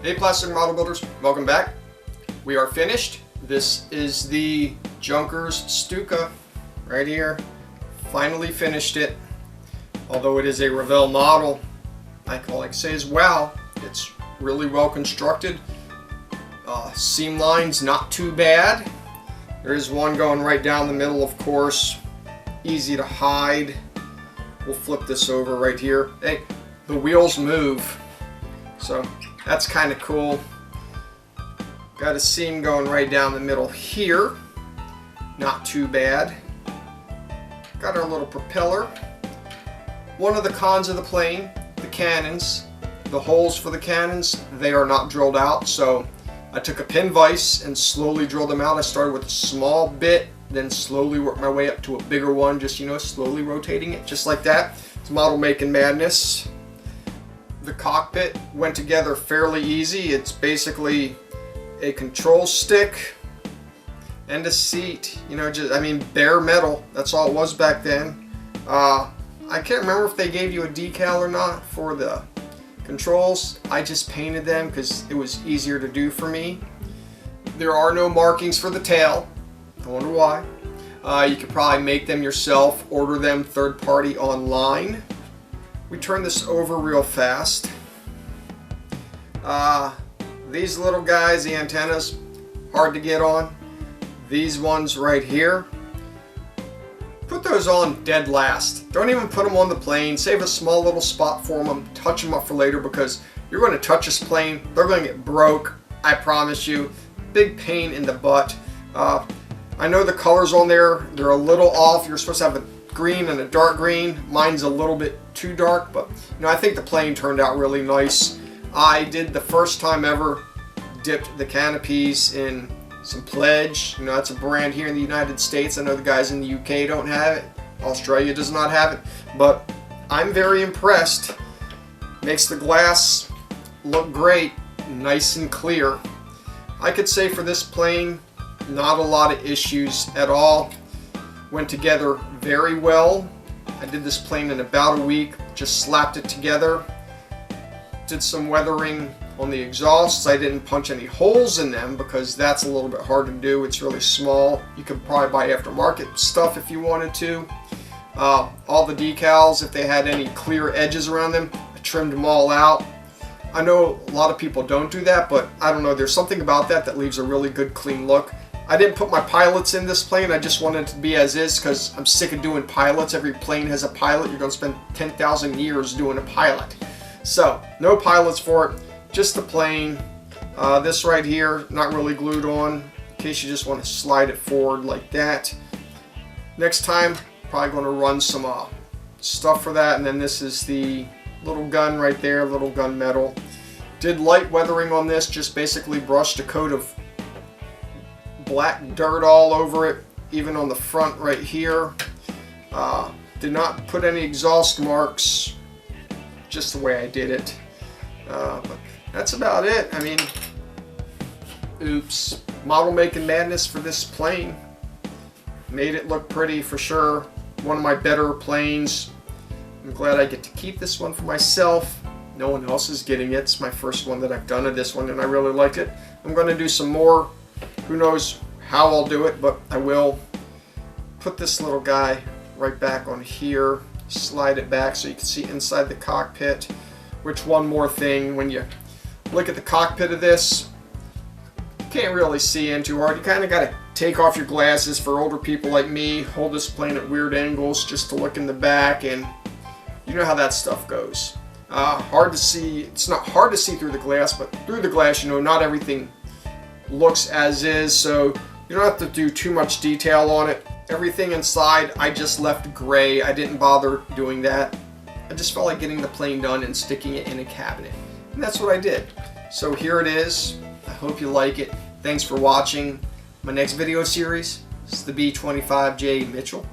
Hey plastic model builders, welcome back. We are finished. This is the Junkers Stuka right here. Finally finished it. Although it is a Revell model, I can like say is wow, it's really well constructed. Seam lines not too bad. There is one going right down the middle, of course. Easy to hide. We'll flip this over right here. Hey, the wheels move, so that's kind of cool. Got a seam going right down the middle here. Not too bad. Got our little propeller. One of the cons of the plane, the cannons, the holes for the cannons, they are not drilled out. So I took a pin vise and slowly drilled them out. I started with a small bit, then slowly worked my way up to a bigger one, just, you know, slowly rotating it, just like that. It's model making madness. The cockpit went together fairly easy. It's basically a control stick and a seat, you know, just, I mean, bare metal. That's all it was back then. I can't remember if they gave you a decal or not for the controls. I just painted them because it was easier to do for me. There are no markings for the tail. I wonder why. You could probably make them yourself, order them third party online. We turn this over real fast. These little guys, the antennas, hard to get on. These ones right here, put those on dead last. Don't even put them on the plane. Save a small little spot for them. Touch them up for later, because you're going to touch this plane, they're going to get broke. I promise you. Big pain in the butt. I know the colors on there, they're a little off. You're supposed to have a green and a dark green. Mine's a little bit too dark, but you know, I think the plane turned out really nice. I did the first time ever dipped the canopies in some Pledge. You know, that's a brand here in the United States. I know the guys in the UK don't have it. Australia does not have it, but I'm very impressed. Makes the glass look great, nice and clear. I could say for this plane, not a lot of issues at all. Went together very well. I did this plane in about a week, just slapped it together. Did some weathering on the exhausts. I didn't punch any holes in them because that's a little bit hard to do. It's really small. You could probably buy aftermarket stuff if you wanted to. All the decals, if they had any clear edges around them, I trimmed them all out. I know a lot of people don't do that, but I don't know, there's something about that that leaves a really good clean look. I didn't put my pilots in this plane. I just wanted it to be as is because I'm sick of doing pilots. Every plane has a pilot. You're going to spend 10,000 years doing a pilot. So, no pilots for it. Just the plane. This right here, not really glued on, in case you just want to slide it forward like that. Next time, probably going to run some stuff for that. And then this is the little gun right there, little gun metal. Did light weathering on this, just basically brushed a coat of black dirt all over it, even on the front right here. Did not put any exhaust marks, just the way I did it. But that's about it. I mean, oops. Model making madness for this plane. Made it look pretty for sure. One of my better planes. I'm glad I get to keep this one for myself. No one else is getting it. It's my first one that I've done of this one, and I really like it. I'm going to do some more. Who knows how I'll do it, but I will. Put this little guy right back on here. Slide it back so you can see inside the cockpit. Which, one more thing, when you look at the cockpit of this, you can't really see in too hard. You kind of got to take off your glasses for older people like me. Hold this plane at weird angles just to look in the back, and you know how that stuff goes. Hard to see. It's not hard to see through the glass, but through the glass, you know, not everything looks as is, so you don't have to do too much detail on it. Everything inside I just left gray. I didn't bother doing that. I just felt like getting the plane done and sticking it in a cabinet, and that's what I did. So here it is. I hope you like it. Thanks for watching. My next video series is the B25J Mitchell.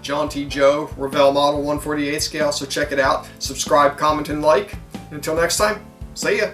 John T. Joe, Revell model 148 scale, so check it out. Subscribe, comment, and like. Until next time, see ya.